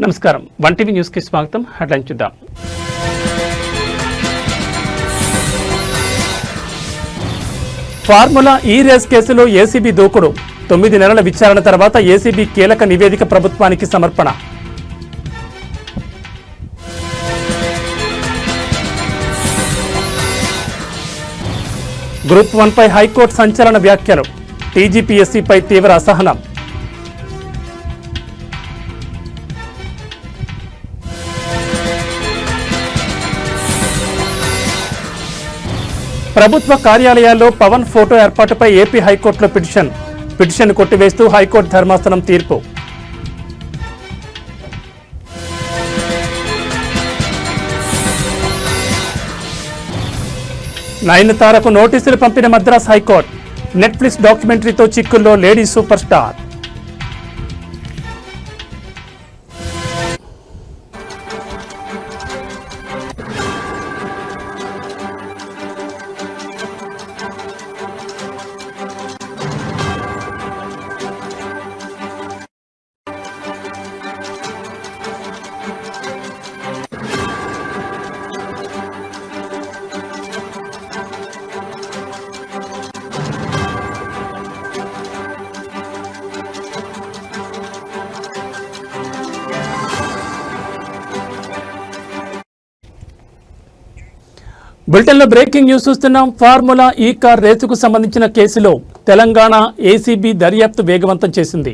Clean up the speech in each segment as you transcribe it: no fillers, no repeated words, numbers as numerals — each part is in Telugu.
నమస్కారం. వన్ టీవీ న్యూస్ కి స్వాగతం. హెడ్లైన్ చూద్దాం. ఫార్ములా ఈ రేస్ కేసులో ఏసీబీ దూకుడు. 9 నెలల విచారణ తర్వాత ఏసీబీ కీలక నివేదిక ప్రభుత్వానికి సమర్పణ. గ్రూప్ 1 పై హైకోర్టు సంచలన వ్యాఖ్యలు. టీజీపీఎస్సీపై తీవ్ర అసహనం. ప్రభుత్వ కార్యాలయాల్లో పవన్ ఫోటో ఏర్పాటుపై ఏపీ హైకోర్టులో పిటిషన్ కొట్టివేస్తూ హైకోర్టు ధర్మాసనం తీర్పు. నయనతారకు నోటీసులు పంపిన మద్రాస్ హైకోర్టు. నెట్ఫ్లిక్స్ డాక్యుమెంటరీతో చిక్కుల్లో లేడీ సూపర్ స్టార్. బులెటిన్లో బ్రేకింగ్ న్యూస్ చూస్తున్నాం. ఫార్ములా ఈ కార్ రేసుకు సంబంధించిన కేసులో తెలంగాణ ఏసీబీ దర్యాప్తు వేగవంతం చేసింది.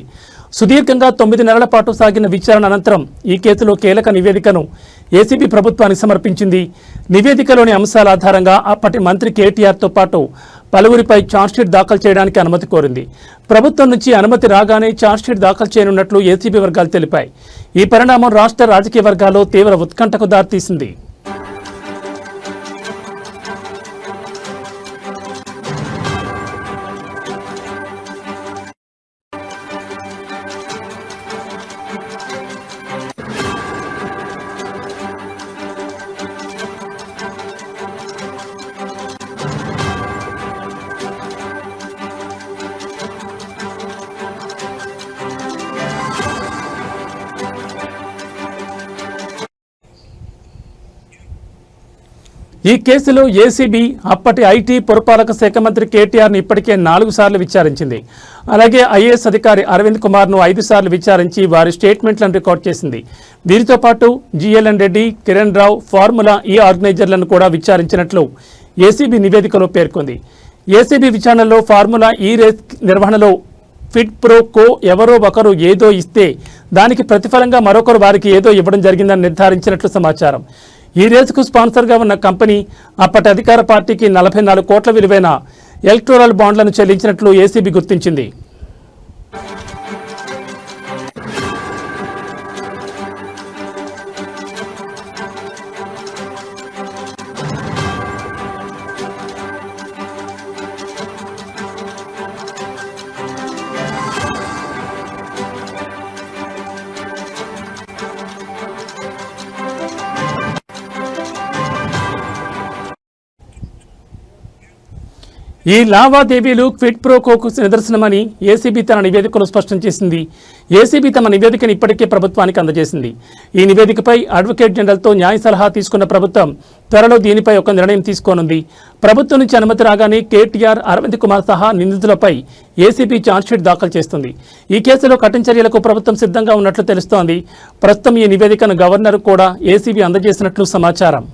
సుదీర్ఘంగా 9 నెలల పాటు సాగిన విచారణ అనంతరం ఈ కేసులో కీలక నివేదికను ఏసీబీ ప్రభుత్వానికి సమర్పించింది. నివేదికలోని అంశాల ఆధారంగా అప్పటి మంత్రి కేటీఆర్తో పాటు పలువురిపై ఛార్జ్షీట్ దాఖలు చేయడానికి అనుమతి కోరింది. ప్రభుత్వం నుంచి అనుమతి రాగానే ఛార్జ్షీట్ దాఖలు చేయనున్నట్లు ఏసీబీ వర్గాలు తెలిపాయి. ఈ పరిణామం రాష్ట్ర రాజకీయ వర్గాల్లో తీవ్ర ఉత్కంఠకు దారితీసింది. ఈ కేసులో ఏసీబీ అప్పటి ఐటీ పురపాలక శాఖ మంత్రి కేటీఆర్ను ఇప్పటికే 4 సార్లు విచారించింది. అలాగే ఐఏఎస్ అధికారి అరవింద్ కుమార్ను 5 సార్లు విచారించి వారి స్టేట్మెంట్లను రికార్డ్ చేసింది. వీరితో పాటు జీఎల్ఎన్ రెడ్డి, కిరణ్ రావు, ఫార్ములా ఈ ఆర్గనైజర్లను కూడా విచారించినట్లు ఏసీబీ నివేదికలో పేర్కొంది. ఏసీబీ విచారణలో ఫార్ములా ఈ రేస్ నిర్వహణలో ఫిట్ ప్రో కో ఎవరో ఒకరు ఏదో ఇస్తే దానికి ప్రతిఫలంగా మరొకరు వారికి ఏదో ఇవ్వడం జరిగిందని నిర్ధారించినట్లు సమాచారం. ఈ రేసుకు స్పాన్సర్గా ఉన్న కంపెనీ అప్పటి అధికార పార్టీకి 44 కోట్ల విలువైన ఎలక్టోరల్ బాండ్లను చెల్లించినట్లు ఏసీబీ గుర్తించింది. ఈ లావాదేవీలు క్విడ్ ప్రో కోకు నిదర్శనమని ఏసీబీ తన నివేదికలో స్పష్టం చేసింది. ఏసీబీ తమ నివేదికను ఇప్పటికే ప్రభుత్వానికి అందజేసింది. ఈ నివేదికపై అడ్వకేట్ జనరల్తో న్యాయ సలహా తీసుకున్న ప్రభుత్వం త్వరలో దీనిపై ఒక నిర్ణయం తీసుకోనుంది. ప్రభుత్వం నుంచి అనుమతి రాగానే కేటీఆర్, అరవింద్ కుమార్ సహా నిందితులపై ఏసీబీ ఛార్జ్షీట్ దాఖలు చేస్తుంది. ఈ కేసులో కఠిన చర్యలకు ప్రభుత్వం సిద్ధంగా ఉన్నట్లు తెలుస్తోంది. ప్రస్తుతం ఈ నివేదికను గవర్నర్ కూడా ఏసీబీ అందజేసినట్లు సమాచారం.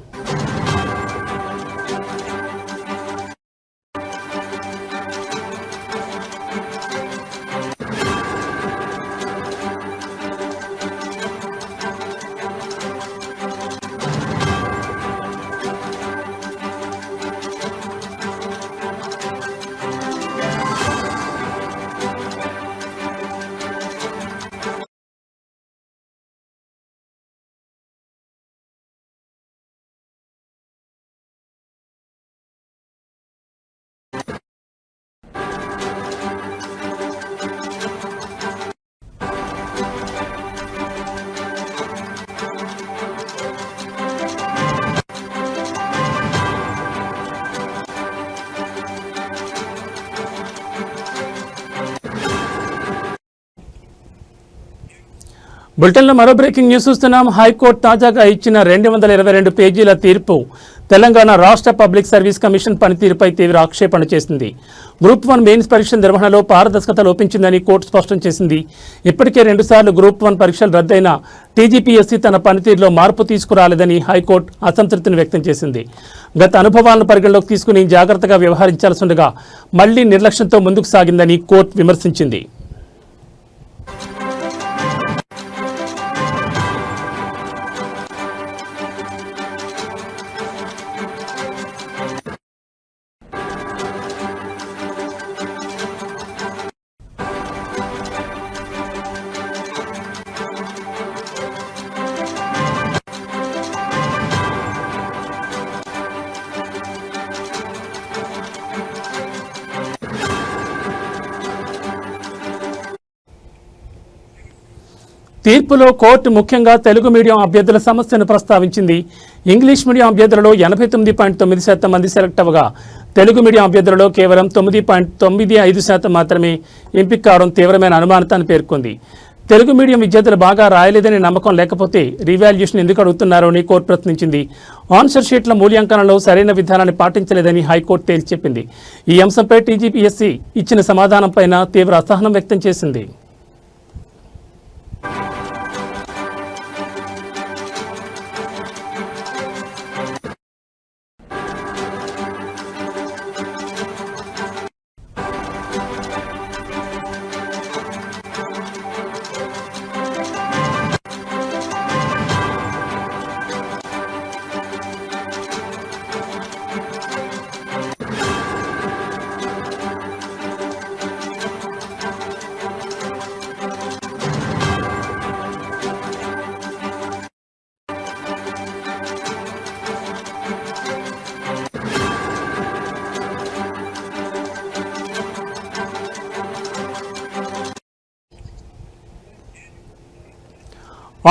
బులెటిన్లో మరో బ్రేకింగ్ న్యూస్ చూస్తున్నాం. హైకోర్టు తాజాగా ఇచ్చిన 222 పేజీల తీర్పు తెలంగాణ రాష్ట్ర పబ్లిక్ సర్వీస్ కమిషన్ పనితీరుపై తీవ్ర ఆక్షేపణ చేసింది. గ్రూప్ 1 మెయిన్స్ పరీక్షల నిర్వహణలో పారదర్శకత లోపించిందని కోర్టు స్పష్టం చేసింది. ఇప్పటికే 2 సార్లు గ్రూప్ 1 పరీక్షలు రద్దయిన టీజీపీఎస్సీ తన పనితీరులో మార్పు తీసుకురాలేదని హైకోర్టు అసంతృప్తిని వ్యక్తం చేసింది. గత అనుభవాలను పరిగణలోకి తీసుకుని జాగ్రత్తగా వ్యవహరించాల్సి ఉండగా మళ్లీ నిర్లక్ష్యంతో ముందుకు సాగిందని కోర్టు విమర్శించింది. తీర్పులో కోర్టు ముఖ్యంగా తెలుగు మీడియం అభ్యర్థుల సమస్యను ప్రస్తావించింది. ఇంగ్లీష్ మీడియం అభ్యర్థులలో 89.9% మంది సెలెక్ట్ అవ్వగా తెలుగు మీడియం అభ్యర్థులలో కేవలం 9.95% మాత్రమే ఎంపిక కావడం తీవ్రమైన అనుమానతాన్ని పేర్కొంది. తెలుగు మీడియం విద్యార్థులు బాగా రాయలేదని నమ్మకం లేకపోతే రీవాల్యుయేషన్ ఎందుకు అడుగుతున్నారో అని కోర్టు ప్రశ్నించింది. ఆన్సర్ షీట్ల మూల్యాంకనంలో సరైన విధానాన్ని పాటించలేదని హైకోర్టు తేల్చి చెప్పింది. ఈ అంశంపై టీజీపీఎస్సీ ఇచ్చిన సమాధానంపై తీవ్ర అసహనం వ్యక్తం చేసింది.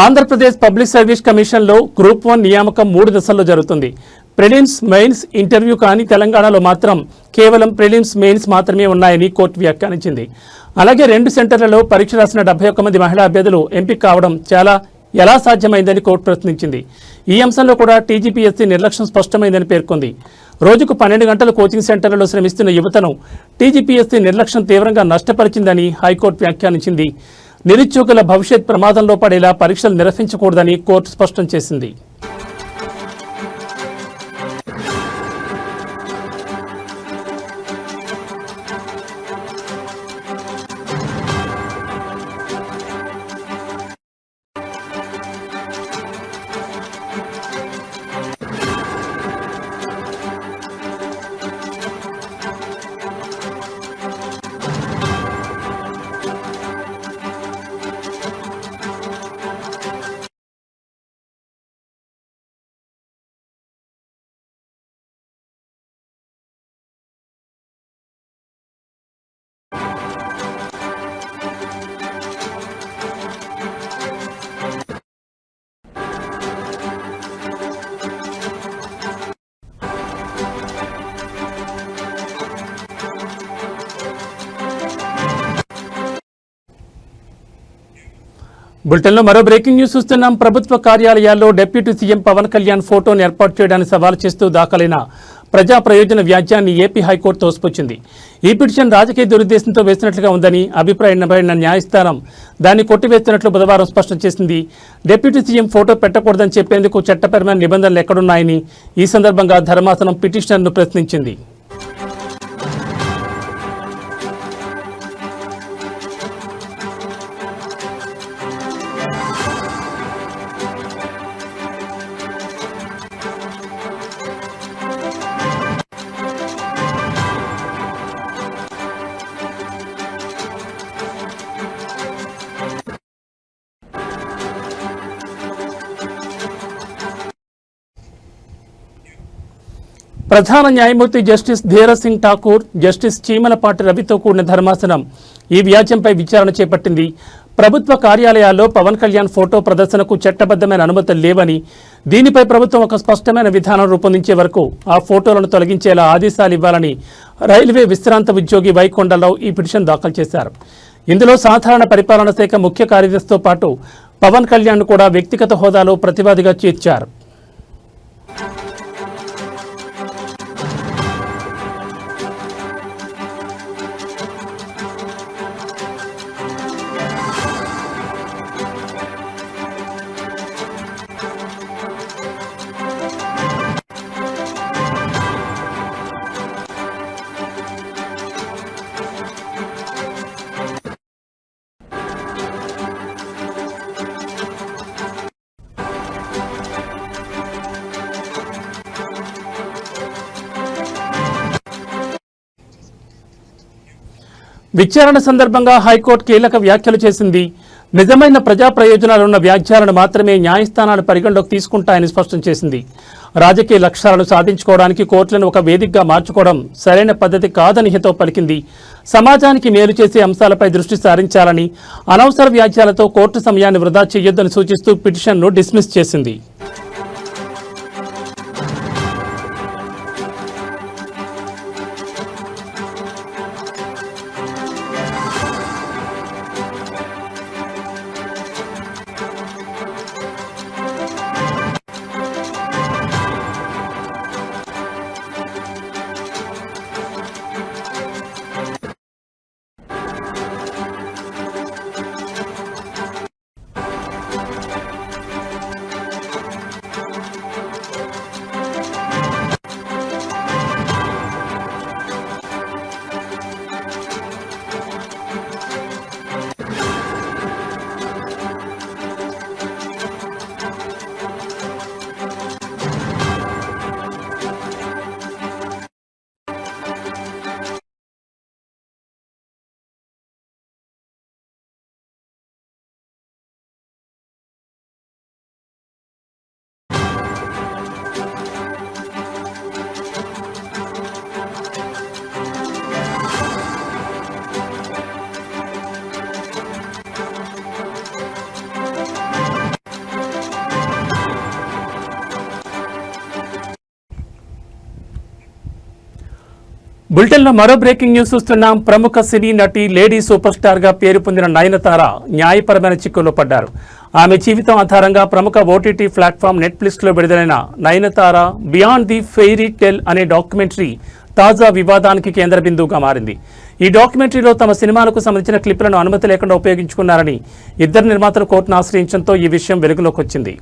ఆంధ్రప్రదేశ్ పబ్లిక్ సర్వీస్ కమిషన్లో గ్రూప్ 1 నియామకం 3 దశల్లో జరుగుతుంది. ప్రిలిమ్స్, మెయిన్స్, ఇంటర్వ్యూ కానీ తెలంగాణలో మాత్రం కేవలం ప్రిలిమ్స్, మెయిన్స్ మాత్రమే ఉన్నాయని కోర్టు వ్యాఖ్యానించింది. అలాగే 2 సెంటర్లలో పరీక్ష రాసిన 71 మంది మహిళా అభ్యర్థులు ఎంపిక కావడం ఎలా సాధ్యమైందని కోర్టు ప్రశ్నించింది. ఈ అంశంలో కూడా టీజీపీఎస్సీ నిర్లక్ష్యం స్పష్టమైందని పేర్కొంది. రోజుకు 12 గంటలు కోచింగ్ సెంటర్లలో శ్రమిస్తున్న యువతను టీజీపీఎస్సీ నిర్లక్ష్యం తీవ్రంగా నష్టపరిచిందని హైకోర్టు వ్యాఖ్యానించింది. నిరుద్యోగుల భవిష్యత్ ప్రమాదంలో పడేలా పరీక్షలు నిర్వహించకూడదని కోర్టు స్పష్టం చేసింది. బులెటిన్లో మరో బ్రేకింగ్ న్యూస్ చూస్తున్నాం. ప్రభుత్వ కార్యాలయాల్లో డిప్యూటీ సీఎం పవన్ కళ్యాణ్ ఫోటోను ఏర్పాటు చేయడానికి సవాల్ చేస్తూ దాఖలైన ప్రజా ప్రయోజన వ్యాజ్యాన్ని ఏపీ హైకోర్టు తోసిపుచ్చింది. ఈ పిటిషన్ రాజకీయ దురుద్దేశంతో వేసినట్లుగా ఉందని అభిప్రాయపడిన న్యాయస్థానం దాన్ని కొట్టివేస్తున్నట్లు బుధవారం స్పష్టం చేసింది. డిప్యూటీ సీఎం ఫోటో పెట్టకూడదని చెప్పేందుకు చట్టపరమైన నిబంధనలు ఎక్కడున్నాయని ఈ సందర్భంగా ధర్మాసనం పిటిషనర్ను ప్రశ్నించింది. ప్రధాన న్యాయమూర్తి జస్టిస్ ధీరజ్ సింగ్ ఠాకూర్, జస్టిస్ చీమలపాటి రవితో కూడిన ధర్మాసనం ఈ వ్యాజ్యంపై విచారణ చేపట్టింది. ప్రభుత్వ కార్యాలయాల్లో పవన్ కళ్యాణ్ ఫోటో ప్రదర్శనకు చట్టబద్ధమైన అనుమతులు లేవని, దీనిపై ప్రభుత్వం ఒక స్పష్టమైన విధానం రూపొందించే వరకు ఆ ఫోటోలను తొలగించేలా ఆదేశాలు ఇవ్వాలని రైల్వే విశ్రాంత ఉద్యోగి వైకొండరావు ఈ పిటిషన్ దాఖలు చేశారు. ఇందులో సాధారణ పరిపాలన శాఖ ముఖ్య కార్యదర్శితో పాటు పవన్ కళ్యాణ్ కూడా వ్యక్తిగత హోదాలో ప్రతివాదిగా చేర్చారు. విచారణ సందర్భంగా హైకోర్టు కీలక వ్యాఖ్యలు చేసింది. నిజమైన ప్రజా ప్రయోజనాలున్న వ్యాఖ్యలను మాత్రమే న్యాయస్థానాలు పరిగణలోకి తీసుకుంటాయని స్పష్టం చేసింది. రాజకీయ లక్ష్యాలను సాధించుకోవడానికి కోర్టులను ఒక వేదికగా మార్చుకోవడం సరైన పద్ధతి కాదని హితవు పలికింది. సమాజానికి మేలు చేసే అంశాలపై దృష్టి సారించాలని, అనవసర వ్యాఖ్యలతో కోర్టు సమయాన్ని వృధా చేయొద్దని సూచిస్తూ పిటిషన్ను డిస్మిస్ చేసింది. బులెటిన్లో మరో బ్రేకింగ్ న్యూస్ చూస్తున్నాం. ప్రముఖ సినీ నటి, లేడీ సూపర్ స్టార్ గా పేరు పొందిన నయనతార న్యాయపరమైన చిక్కుల్లో పడ్డారు. ఆమె జీవితం ఆధారంగా ప్రముఖ ఓటీటీ ప్లాట్ఫామ్ నెట్ఫ్లిక్స్ లో విడుదలైన Nayanthara beyond the fairy tell అనే డాక్యుమెంటరీ తాజా వివాదానికి కేంద్ర బిందువుగా మారింది. ఈ డాక్యుమెంటరీలో తమ సినిమాలకు సంబంధించిన క్లిప్లను అనుమతి లేకుండా ఉపయోగించుకున్నారని ఇద్దరు నిర్మాతలు కోర్టును ఆశ్రయించడంతో ఈ విషయం వెలుగులోకి వచ్చింది.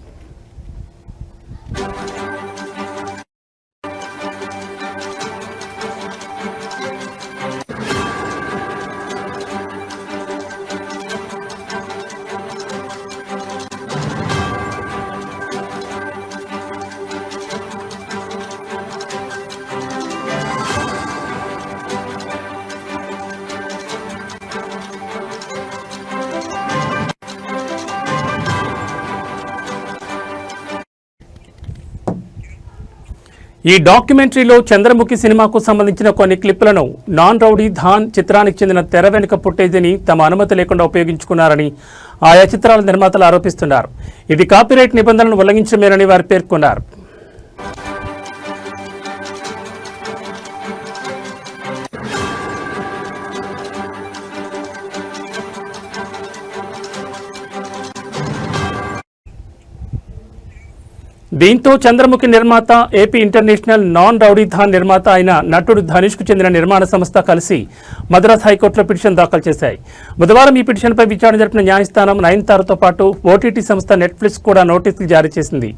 ఈ డాక్యుమెంటరీలో చంద్రముఖి సినిమాకు సంబంధించిన కొన్ని క్లిప్పులను నాన్ రౌడీ ధాన్ చిత్రానికి చెందిన తెర వెనుక ఫుటేజీని తమ అనుమతి లేకుండా ఉపయోగించుకున్నారని ఆయా చిత్రాల నిర్మాతలు ఆరోపిస్తున్నారు. ఇది కాపీరైట్ నిబంధనలను ఉల్లంఘించమేనని వారు పేర్కొన్నారు. దీంతో చంద్రముఖి నిర్మాత, AP international non rowdy Dhaan నిర్మాత అయిన నటుడు ధనుష్కు చెందిన నిర్మాణ సంస్థ కలిసి మద్రాస్ హైకోర్టులో పిటిషన్ దాఖలు చేశాయి. బుధవారం ఈ పిటిషన్పై విచారణ జరిపిన న్యాయస్థానం నయనతారతో పాటు ఓటీటీ సంస్థ నెట్ఫ్లిక్స్ కూడా నోటీసులు జారీ చేసింది.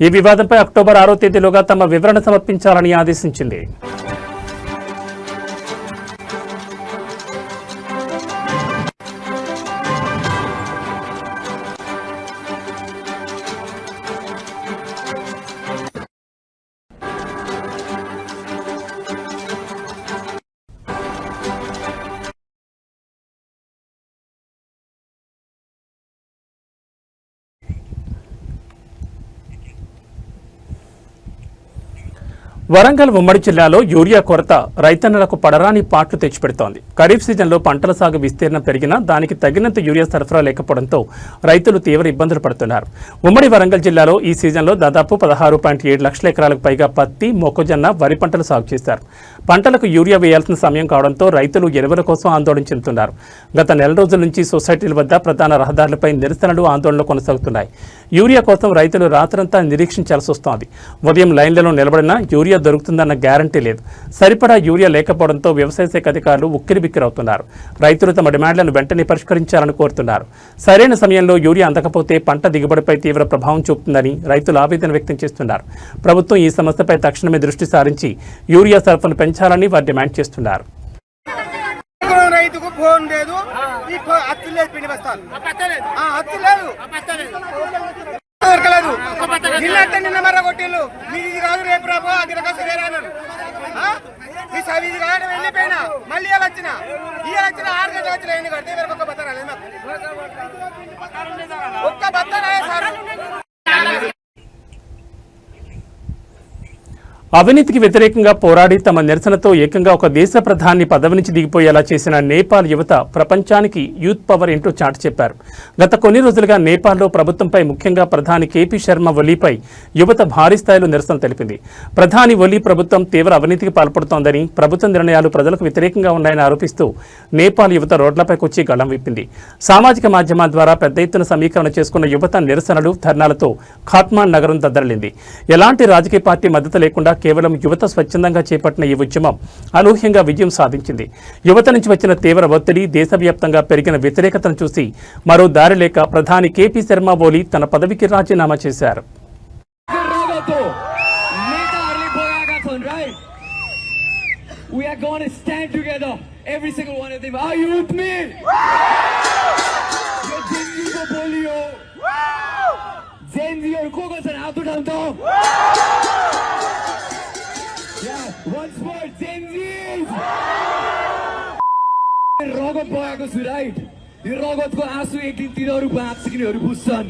ఈ వివాదంపై అక్టోబర్ 6వ తేదీలోగా తమ వివరణ సమర్పించాలని ఆదేశించింది. వరంగల్ ఉమ్మడి జిల్లాలో యూరియా కొరత రైతన్నలకు పడరాని పాట్లు తెచ్చిపెడుతోంది. ఖరీఫ్ సీజన్లో పంటల సాగు విస్తీర్ణం పెరిగినా దానికి తగినంత యూరియా సరఫరా లేకపోవడంతో రైతులు తీవ్ర ఇబ్బందులు పడుతున్నారు. ఉమ్మడి వరంగల్ జిల్లాలో ఈ సీజన్లో దాదాపు 16.7 లక్షల ఎకరాలకు పైగా పత్తి, మొక్కజొన్న, వరి పంటలు సాగు చేశారు. పంటలకు యూరియా వేయాల్సిన సమయం కావడంతో రైతులు ఎరువుల కోసం ఆందోళన చెందుతున్నారు. గత నెల రోజుల నుంచి సొసైటీల వద్ద ప్రధాన రహదారులపై నిరసనలు, ఆందోళనలు కొనసాగుతున్నాయి. యూరియా కోసం రైతులు రాత్రంతా నిరీక్షించాల్సి వస్తోంది. ఉదయం లైన్లలో నిలబడినా యూరియా దొరుకుతుందన్న గ్యారంటీ లేదు. సరిపడా యూరియా లేకపోవడంతో వ్యవసాయ శాఖ అధికారులు ఉక్కిరిబిక్కిరవుతున్నారు. రైతులు తమ డిమాండ్లను వెంటనే పరిష్కరించాలని కోరుతున్నారు. సరైన సమయంలో యూరియా అందకపోతే పంట దిగుబడిపై తీవ్ర ప్రభావం చూపుతుందని రైతులు ఆవేదన వ్యక్తం చేస్తున్నారు. ప్రభుత్వం ఈ సమస్యపై తక్షణమే దృష్టి సారించి యూరియా సరఫరాను పెంచాలని వారు డిమాండ్ చేస్తున్నారు. రైతుకు ఫోన్ లేదు, అత్తు లేదు, పిండి బస్తాలు అత్తు లేదు, దొరకలేదు. నిన్న మర కొట్టిళ్ళు ఇది కాదు రేపు రాబో అది రకం అన్నారు. ఇది కాదు వెళ్ళిపోయినా మళ్ళీ వచ్చిన 6 గంటలు వచ్చిన ఎన్ని కడితే వేరే ఒక్క బత్త రాలేదు. ఒక్క బత్త రాలేదు సార్. అవినీతికి వ్యతిరేకంగా పోరాడి తమ నిరసనతో ఏకంగా ఒక దేశ ప్రధాని పదవి నుంచి దిగిపోయేలా చేసిన నేపాల్ యువత ప్రపంచానికి యూత్ పవర్ ఏంటో చాటి చెప్పారు. గత కొన్ని రోజులుగా నేపాల్లో ప్రభుత్వంపై, ముఖ్యంగా ప్రధాని కేపీ శర్మ ఒలీపై యువత భారీ స్థాయిలో నిరసన తెలిపింది. ప్రధాని ఒలీ ప్రభుత్వం తీవ్ర అవినీతికి పాల్పడుతోందని, ప్రభుత్వ నిర్ణయాలు ప్రజలకు వ్యతిరేకంగా ఉన్నాయని ఆరోపిస్తూ నేపాల్ యువత రోడ్లపైకి వచ్చి గళం విప్పింది. సామాజిక మాధ్యమాల ద్వారా పెద్ద ఎత్తున సమీకరణ చేసుకున్న యువత నిరసనలు, ధర్నాలతో ఖాట్మాండ్ నగరం దద్దరిల్లింది. ఎలాంటి రాజకీయ పార్టీ మద్దతు లేకుండా కేవలం యువత స్వచ్ఛందంగా చేపట్టిన ఈ ఉద్యమం అనూహ్యంగా విజయం సాధించింది. యువత నుంచి వచ్చిన తీవ్ర ఒత్తిడి, దేశవ్యాప్తంగా పెరిగిన వ్యతిరేకతను చూసి మరో దారి లేక ప్రధాని కేపీ శర్మ ఒలీ తన పదవికి రాజీనామా చేశారు. Once more, Gen Zs! रगत बगाएको छु राइट. यो रगतको आँसु एक दिन तिनीहरू बाँच्छ किनीहरू बुझ्छन्.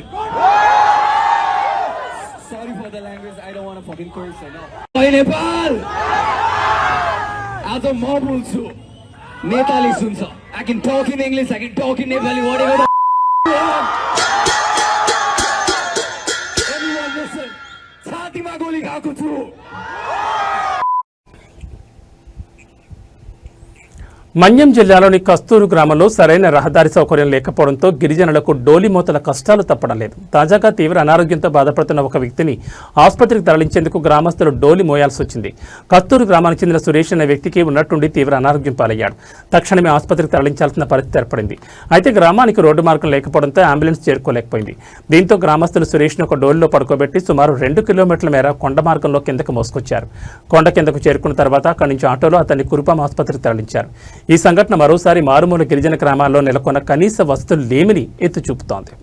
Sorry for the language, I don't want to fucking curse हैन. ओइ नेपाल, आज म बोल्छु, Nepali सुन्छ. I can talk in English, I can talk in Nepali, whatever the everyone listen. छातीमा गोली खाएको छु. మన్యం జిల్లాలోని కస్తూరు గ్రామంలో సరైన రహదారి సౌకర్యం లేకపోవడంతో గిరిజనులకు డోలిమోతల కష్టాలు తప్పడం లేదు. తాజాగా తీవ్ర అనారోగ్యంతో బాధపడుతున్న ఒక వ్యక్తిని ఆసుపత్రికి తరలించేందుకు గ్రామస్తులు డోలి మోయాల్సి వచ్చింది. కస్తూరు గ్రామానికి చెందిన సురేష్ అనే వ్యక్తికి ఉన్నట్టుండి తీవ్ర అనారోగ్యం పాలయ్యాడు. తక్షణమే ఆసుపత్రికి తరలించాల్సిన పరిస్థితి ఏర్పడింది. అయితే గ్రామానికి రోడ్డు మార్గం లేకపోవడంతో అంబులెన్స్ చేరుకోలేకపోయింది. దీంతో గ్రామస్తులు సురేష్ను ఒక డోలిలో పడుకోబెట్టి సుమారు 2 కిలోమీటర్ల మేర కొండ మార్గంలో కిందకు మోసుకొచ్చారు. కొండ కిందకు చేరుకున్న తర్వాత అక్కడి నుంచి ఆటోలో అతన్ని కురుపాం ఆసుపత్రికి తరలించారు. ఈ సంఘటన మరోసారి మారుమూల గిరిజన గ్రామాల్లో నెలకొన్న కనీస వసతులు లేమిని ఎత్తి చూపుతోంది.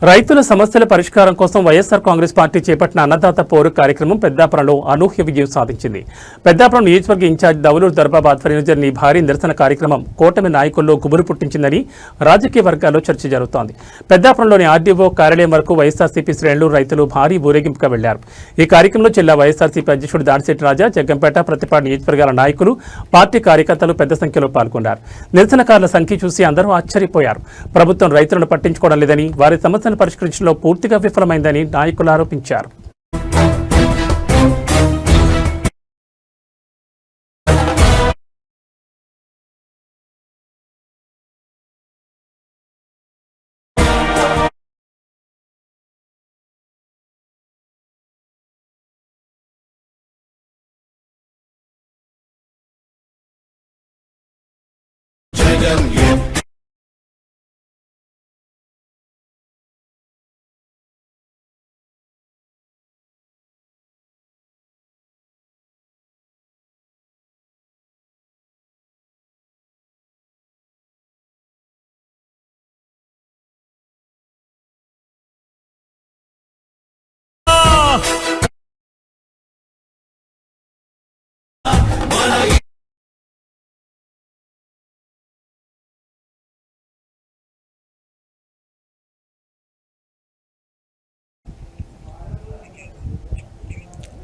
రైతుల సమస్యల పరిష్కారం కోసం వైఎస్ఆర్ కాంగ్రెస్ పార్టీ చేపట్టిన అన్నదాత పోరు కార్యక్రమం పెద్దాపురంలో అనూహ్య విజయం సాధించింది. పెద్దాపురం నియోజకవర్గ ఇన్ఛార్జ్ దౌలూరు దర్బాబ్ ఆధ్వర్యంలో జరిగిన ఈ భారీ నిరసన కార్యక్రమం కూటమి నాయకుల్లో గుబురు పుట్టించిందని రాజకీయ వర్గాల్లో చర్చ జరుగుతోంది. పెద్దాపురంలోని ఆర్డీఓ కార్యాలయం వరకు వైఎస్ఆర్సీపీ శ్రేణులు, రైతులు భారీ ఊరేగింపుగా వెళ్లారు. ఈ కార్యక్రమంలో జిల్లా వైఎస్ఆర్సీపీ అధ్యక్షుడు దాడిశెట్టి రాజా, జగ్గంపేట, ప్రతిపాడు నియోజకవర్గాల నాయకులు, పార్టీ కార్యకర్తలు పెద్ద సంఖ్యలో పాల్గొన్నారు. నిరసనకారుల సంఖ్య చూసి అందరూ ఆశ్చర్యపోయారు. ప్రభుత్వం రైతులను పట్టించుకోవడం లేదని, వారి సమస్యను పరిష్కరించడంలో పూర్తిగా విఫలమైందని నాయకులు ఆరోపించారు.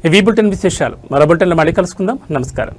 ఇవి బులెటిన్ విశేషాలు. మరో బులెటిన్లో మళ్ళీ కలుసుకుందాం. నమస్కారం.